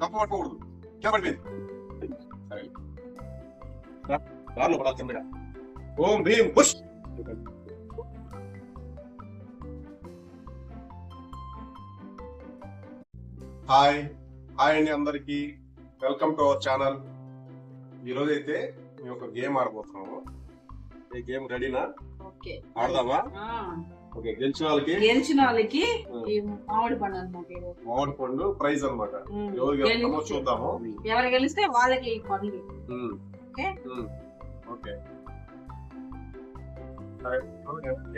కప్ప పట్టుకోకూడదు. కింద పడిపోయింది. సరే రాళ్ళు పడాలి కిందగా. ఓం భీం బుష్. హాయ్ హాయ్ అండి అందరికి, వెల్కమ్ టు అవర్ ఛానల్. ఈరోజు అయితే మేము ఒక గేమ్ ఆడబోతున్నాము. ఈ గేమ్ రెడీనా? ఆడదామా? ఓకే, గెలిచిన వాళ్ళకి ఈ మామిడి పండు అన్నమాట. మామిడి పండు ప్రైజ్ అన్నమాట. ఎవరు గెలుస్తామో చూద్దాము. ఎవరు గెలిస్తే వాళ్ళకి పండ్లు. ఓకే సరే,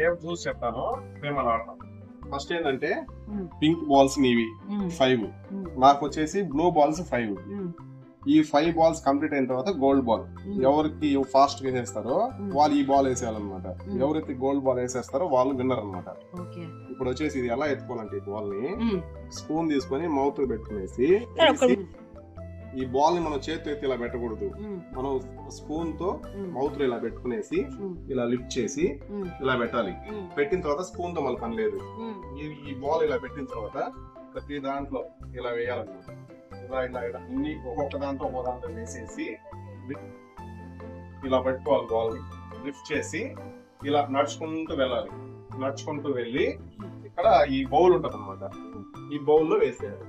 గేమ్ చూసి చెప్తాను. మేము అలా ఆడతాం. ఫస్ట్ ఏంటంటే పింక్ బాల్స్ నీవి 5, నాకు వచ్చేసి బ్లూ బాల్స్ 5. ఈ 5 బాల్స్ కంప్లీట్ అయిన తర్వాత గోల్డ్ బాల్. ఎవరికి ఫాస్ట్ గా వేసేస్తారో వాళ్ళు ఈ బాల్ వేసేయాలన్నమాట. ఎవరైతే గోల్డ్ బాల్ వేసేస్తారో వాళ్ళు విన్నర్ అన్నమాట. ఇప్పుడు వచ్చేసి ఇది ఎలా ఎత్తుకోవాలంటే ఈ బాల్ ని స్పూన్ తీసుకొని మౌత్ పెట్టుకునేసి, ఈ బాల్ ని మనం చేతితో ఎత్తి ఇలా పెట్టకూడదు. మనం స్పూన్ తో మౌత్ లో ఇలా పెట్టుకునేసి ఇలా లిఫ్ట్ చేసి ఇలా పెట్టాలి. పెట్టిన తర్వాత స్పూన్ తో మళ్ళీ పని లేదు. ఈ బాల్ ఇలా పెట్టిన తర్వాత ప్రతి దాంట్లో ఇలా వేయాలన్నమాట. ఇలా ఇలా ఇలా అన్ని ఒక్కొక్క దాంతో ఒక్కొక్క దాంట్లో వేసేసి ఇలా పెట్టుకోవాలి. బాల్ లిఫ్ట్ చేసి ఇలా నడుచుకుంటూ వెళ్ళాలి. నడుచుకుంటూ వెళ్ళి ఇక్కడ ఈ బౌల్ ఉంటది అనమాట. ఈ బౌల్ లో వేసేయాలి.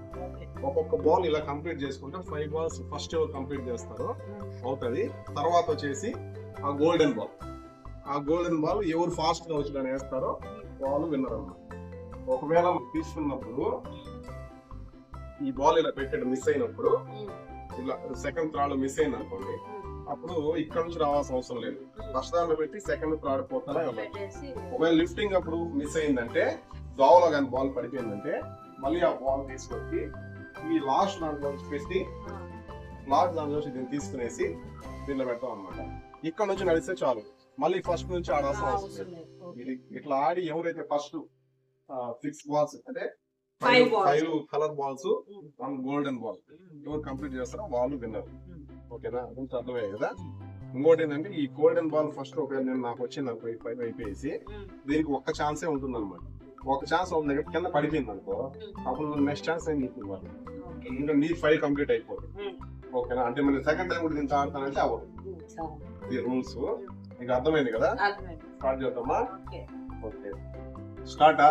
ఒక్కొక్క బాల్ ఇలా కంప్లీట్ చేసుకుంటే 5 బాల్స్ ఫస్ట్ ఎవరు కంప్లీట్ చేస్తారో అవుతుంది. తర్వాత వచ్చేసి ఆ గోల్డెన్ బాల్ ఎవరు ఫాస్ట్ గా వచ్చి వేస్తారో వాళ్ళు విన్నర్ అన్నమాట. ఒకవేళ తీసుకున్నప్పుడు ఈ బాల్ ఇలా పెట్టాడు మిస్ అయినప్పుడు, ఇలా సెకండ్ థర్డ్ మిస్ అయింది అనుకోండి, అప్పుడు ఇక్కడ నుంచి రావాల్సిన అవసరం లేదు. ఫస్ట్ దాంట్లో పెట్టి సెకండ్ థర్డ్ పోతారా. ఒకవేళ లిఫ్టింగ్ అప్పుడు మిస్ అయిందంటే, దోవలో కానీ బాల్ పడిపోయిందంటే, మళ్ళీ ఆ బాల్ తీసుకొచ్చి ఈ లాస్ట్ దాంట్లో పెట్టి దీన్ని తీసుకునేసి దీనిలో పెడతాం అనమాట. ఇక్కడ నుంచి నడిస్తే చాలు, మళ్ళీ ఫస్ట్ నుంచి ఆడాల్సిన అవసరం లేదు. ఇది ఇట్లా ఆడి ఎవరైతే ఫస్ట్ 6 బాల్స్ అంటే 5 కలర్ బాల్స్, 1 గోల్డెన్ బాల్ ఎవరు కంప్లీట్ చేస్తారో వాళ్ళు విన్నారు. ఓకేనా? కొంచెం అర్థమయ్యే కదా. ఇంకోటి ఏంటంటే, ఈ గోల్డెన్ బాల్ ఫస్ట్ ఒకవేళ నాకు వచ్చింది అనుకో, 5 అయిపోయేసి దీనికి ఒక్క ఛాన్సే ఉంటుంది అనమాట. ఒక ఛాన్స్ ఒక దగ్గర కింద పడిపోయింది అనుకో, అప్పుడు నెక్స్ట్ ఛాన్స్ ఏం తీసుకోవాలి. ఇంకా నీ 5 కంప్లీట్ అయిపోతుంది. ఓకేనా? అంటే మన సెకండ్ టైం కూడా దీంతో ఆడతానంటే అవ్వదు. ఈ రూల్స్ నీకు అర్థమైంది కదా. స్టార్ట్ చేద్దామా? Okay, start.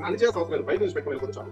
అని చేస్తాం. బయట నుంచి పెట్టుకుని కొంచెం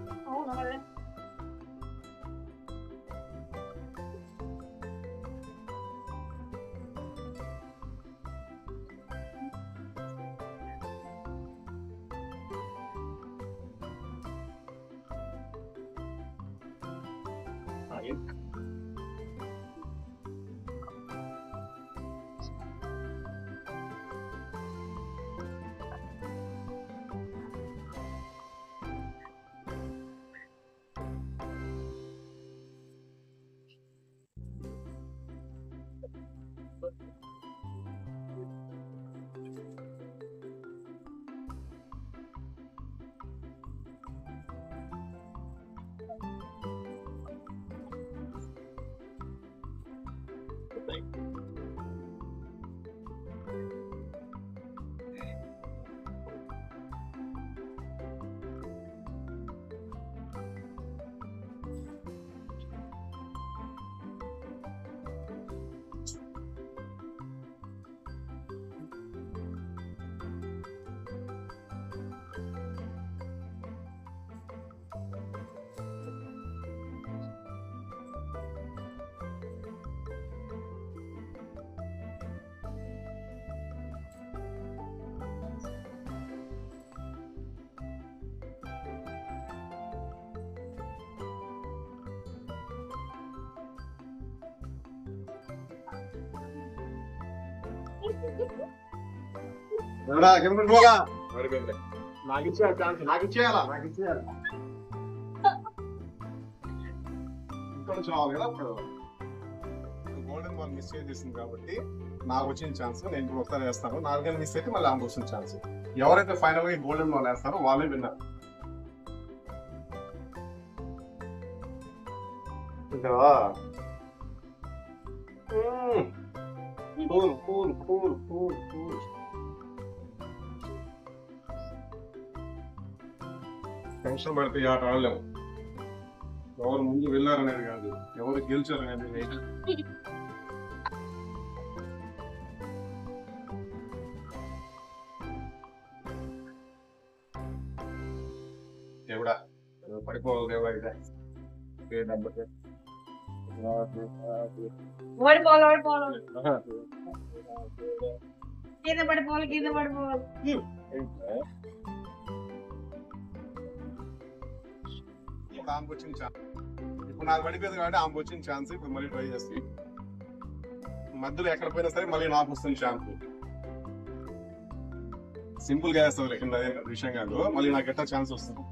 నాకు ఇచ్చేయాలి ఛాన్స్, నాకు ఇచ్చేయాలా, నాకు ఇచ్చేయాలి. ఇంకా చాలు కదా. ఇప్పుడు గోల్డెన్ బాల్ మిస్ చేసేసింది కాబట్టి నాకు వచ్చిన ఛాన్స్. నేను ఇప్పుడు ఒకసారి వేస్తాను, నాలుగైదు మిస్ అయితే మళ్ళీ ఆమెకు వచ్చిన ఛాన్స్. ఎవరైతే ఫైనల్ గా గోల్డెన్ బాల్ వేస్తారో వాళ్ళే విన్నారు. ఇంకా cool cool cool cool cool. Tension పడితే ఈ ఆట ఆడలేము. ఎవరు ముందు వెళ్ళారనేది కాదు, ఎవరు గెలిచారు అనేది. దేవుడా పడిపోవాలి దేవుడా. ఇదే ఓడిపోవాలి కింద పడిపోవాలి. ఆమెకు వచ్చిన ఛాన్స్. ఇప్పుడు నాకు పడిపోయింది కాబట్టి ఆమెకు వచ్చిన ఛాన్స్. ఇప్పుడు మళ్ళీ ట్రై చేసి మధ్యలో ఎక్కడ పోయినా సరే మళ్ళీ నాకు వస్తుంది ఛాన్స్. సింపుల్ గా వేస్తావు కింద, అదే విషయం కాదు. మళ్ళీ నాకు ఎట్లా ఛాన్స్ వస్తుంది.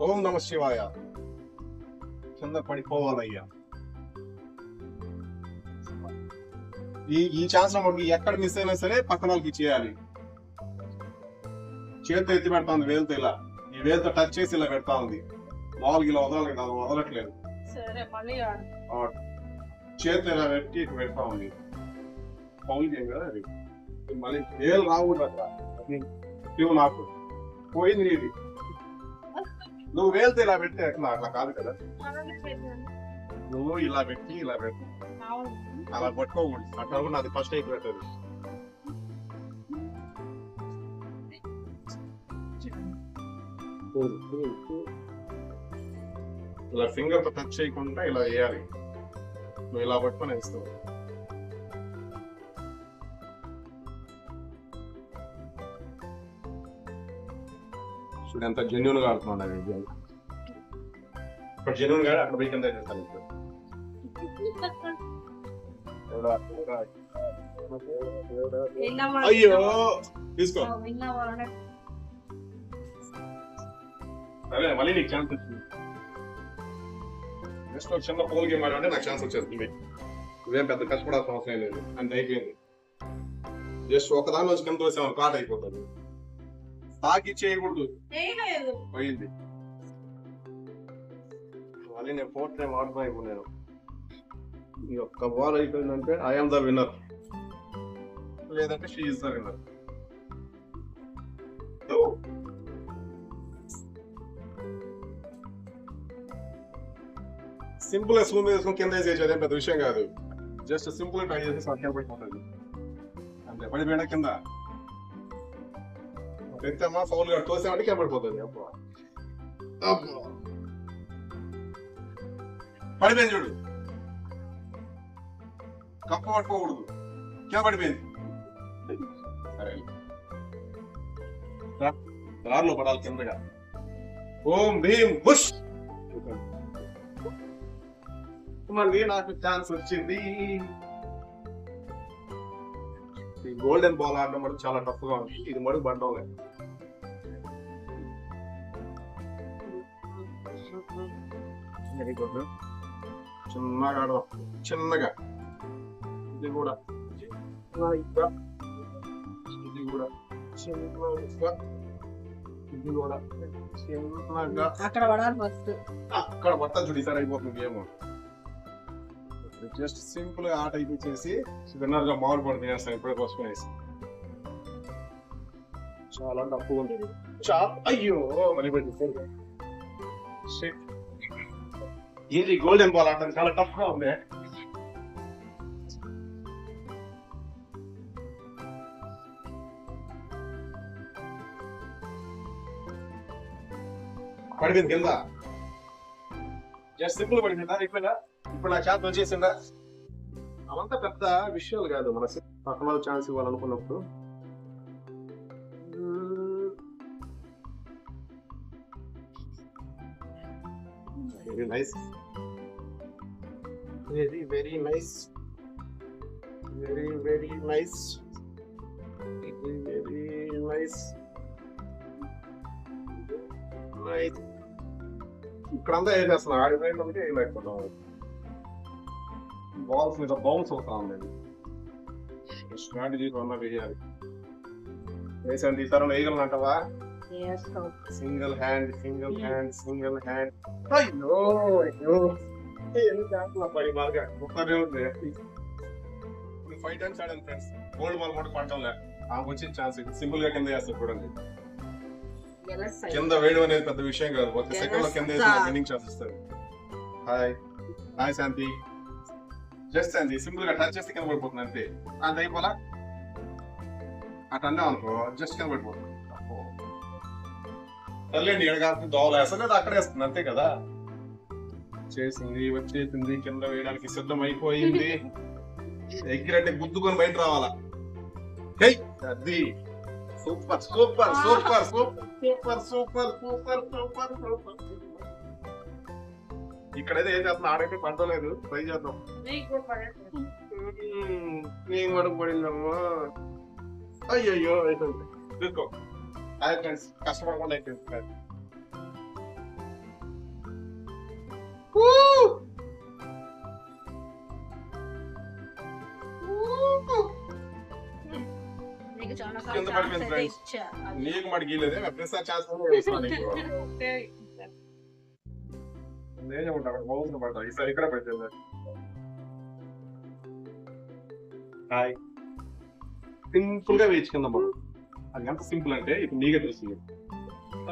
ఓం నమ శివాయ. కింద పడిపోవాలయ్యా. ఈ ఛాన్స్ మనకి ఎక్కడ మిస్ అయినా సరే పక్కన వాళ్ళకి ఇచ్చేయాలి. చేతితో ఎత్తి పెడతా ఉంది, వేలుతో ఇలా, ఈ వేలుతో టచ్ చేసి ఇలా పెడతా ఉంది. బాల్ ఇలా వదలలేదు, అది వదలట్లేదు. చేతితో ఇలా పెట్టి ఇటు పెడతా ఉంది. పౌల్ గేమ్ కదా అది. మళ్ళీ వేలు రాకూడదు అట్లా. నాకు పోయింది నీది. నువ్వు వేలుతో ఇలా పెడితే అట్లా అట్లా కాదు కదా. నువ్వు ఇలా పెట్టి అలా పట్టుకోకూడదు. అట్లా కూడా నాది ఫస్ట్ అయిపోతుంది. ఇలా ఫింగర్ తో టచ్ చేయకుండా ఇలా వేయాలి. నువ్వు ఇలా పట్టుకొని వేస్తావు. చూడు ఎంత జెన్యున్ గా ఆడుతున్నాడు. ఇప్పుడు జెన్యున్ గా అక్కడ పోయి కింద వేసేస్తాను. అయ్యో తీసుకో. సరే మళ్ళీ నీకు ఛాన్స్ వచ్చింది. నెక్స్ట్ ఒక చిన్న పోల్ గేమ్ ఆడంటే నాకు ఛాన్స్ వచ్చేస్తుంది. ఇదేం పెద్ద కష్టపడాల్సిన అవసరం లేదు, అంత అయిపోయింది. జస్ట్ ఒకదాని వచ్చి కింద వచ్చాము, కాట్ అయిపోతుంది. తాకి చేయకూడదు. పోయింది. మళ్ళీ నేను 4th టైం ఆడుతున్నా. ఇప్పుడు నేను ఈ ఒక్క బాల్ అయిపోయిందంటే ఐ ఆమ్ ద విన్నర్, లేదంటే she is the winner. Simple గా స్లూమ్ వేసుకుని కింద వేసేది అదేం పెద్ద విషయం కాదు. జస్ట్ సింపుల్ ట్రై చేసి సంఖ్య పడిపోతుంది అంతే. పడిపోయినా కింద ఎత్తమ్మా, ఫౌల్ గా తోసామంటే కింద పడిపోతుంది. పడిపోయింది చూడు. కప్ప పట్టుకోకూడదు, కింద పడిపోయింది. సరే దారిలో పడాలి కిందగా. ఓం భీం బుష్. మళ్ళీ నాకు ఛాన్స్ వచ్చింది. ఈ గోల్డెన్ బాల్ ఆడడం మటుకు చాలా టఫ్ గా ఉంది. ఇది మడుగు పడ్డం లేదు. చిన్నగా ఆడదాం, చిన్నగా. ఇది కూడా ఇది కూడా చిన్నగా, ఇది కూడా చిన్నగా. అక్కడ పడాలి ఫస్ట్. అక్కడ మొత్తం చూడు, ఈసారి అయిపోతుంది గేమ్. జస్ట్ సింపుల్ గా ఆట అయిపోయి విన్నర్ గా మామూలు పడుతుంది చేస్తాను. ఇప్పుడే పోసుకునేసి చాలా తక్కువ ఉంటుంది. అయ్యో మరి ఇది గోల్డెన్ బాల్ ఆడడం చాలా టఫ్ గా ఉంది. పడిపోయింది కింద. జస్ట్ సింపుల్ పడిపోయిందా? అయిపోయిందా? ఇప్పుడు నా ఛాన్స్ వచ్చేసిందా? అవంతా పెద్ద విషయాలు కాదు. మన పక్కన ఛాన్స్ ఇవ్వాలనుకున్నప్పుడు very nice, very very nice. Very very nice, very nice nice. ఇక్కడంతా ఏం చేస్తున్నా ఆడిపోయిందంటే ఏం లేకపోతాం. బాల్స్ మీద బౌన్స్ అవుతా ఉండేది. స్ట్రాటజీ వల్ల వేయాలి. వేసాను ఈ తరం వేయగలనంటావా? Single hand single hand single hand. అయ్యో అయ్యో ఎందుకు చేస్తున్నా పడి బాగా ఒక్కరే ఉంది. 5 times ఆడాను ఫ్రెండ్స్. గోల్డ్ బాల్ కూడా పడటం లే. ఆమెకు వచ్చిన ఛాన్స్ సింపుల్ గా కింద వేస్తారు చూడండి. కింద వేయడం అనేది పెద్ద విషయం కాదు. ఒక సెకండ్ లో కింద వేసి విన్నింగ్ ఛాన్స్ ఇస్తారు. హాయ్ హాయ్ శాంతి. జస్ట్ శాంతి సింపుల్ గా టచ్ చేస్తే కింద పడిపోతుంది అంతే. అంత అయిపోలా అటు అన్నా అనుకో జస్ట్ కింద పడిపోతుంది. తల్లిండి ఇక్కడ కాకుండా దోవలు వేస్తుంది అది అక్కడ వేస్తుంది అంతే కదా. చేసింది వచ్చేసింది కింద వేయడానికి సిద్ధం అయిపోయింది. ఎగ్గిరంటే గుద్దుకొని బయట రావాలా. అది super super super super super super super super super. ఇక్కడైతే ఏం చేస్తున్నా ఆడైతే పంటలేదు. ట్రై చేద్దాం. నేను మడుగు పడిందమ్మా. అయ్యో అయిపోయింది. తీసుకో. హాయ్ ఫ్రెండ్స్, కష్టపడకుండా అయిపోయింది. కింద పడిపోయింది ఫ్రెండ్స్. నీకు మడి గీలేదే ప్రతిసారి ఛాన్స్ నేనే ఉంటాను. బౌన్స్ పడతా ఈసారి ఇక్కడ పడుతుంది. హాయ్ సింపుల్ గా వేయించు కింద మనం. అది ఎంత సింపుల్ అంటే ఇప్పుడు నీగా తెలుస్తుంది.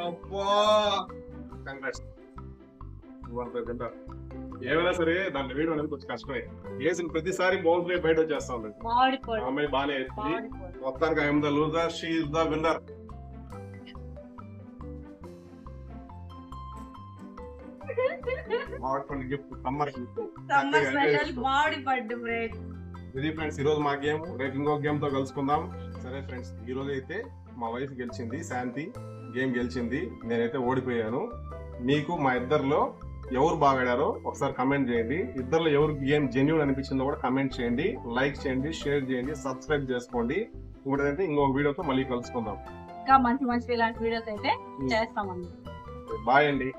అబ్బా కంగ్రాట్స్. ఏమైనా సరే దాన్ని వేయడం అనేది కొంచెం కష్టమే. వేసిన ప్రతిసారి బౌన్స్ బయట వచ్చేస్తా ఉంది. అమ్మాయి బాగానే వేస్తుంది. మొత్తానికి I'm the loser, she is the winner. Gift summer ఇది ఫ్రెండ్స్ ఈ రోజు మా గేమ్. రేపు ఇంకో గేమ్ తో కలుసుకుందాం. సరే ఫ్రెండ్స్, ఈ రోజు అయితే మా వైఫ్ గెలిచింది, శాంతి గేమ్ గెలిచింది, నేనైతే ఓడిపోయాను. మీకు మా ఇద్దరిలో ఎవరు బాగా ఆడారో ఒకసారి కమెంట్ చేయండి. ఇద్దరిలో ఎవరు గేమ్ జెన్యూన్ అనిపించిందో కూడా కమెంట్ చేయండి, లైక్ చేయండి, షేర్ చేయండి, సబ్స్క్రైబ్ చేసుకోండి. ఇంకోటైతే ఇంకొక వీడియోతో మళ్ళీ కలుసుకుందాం. ఇంకా మంచి మంచి ఇలాంటి వీడియోస్ అయితే చేస్తామండి. బాయ్ అండి.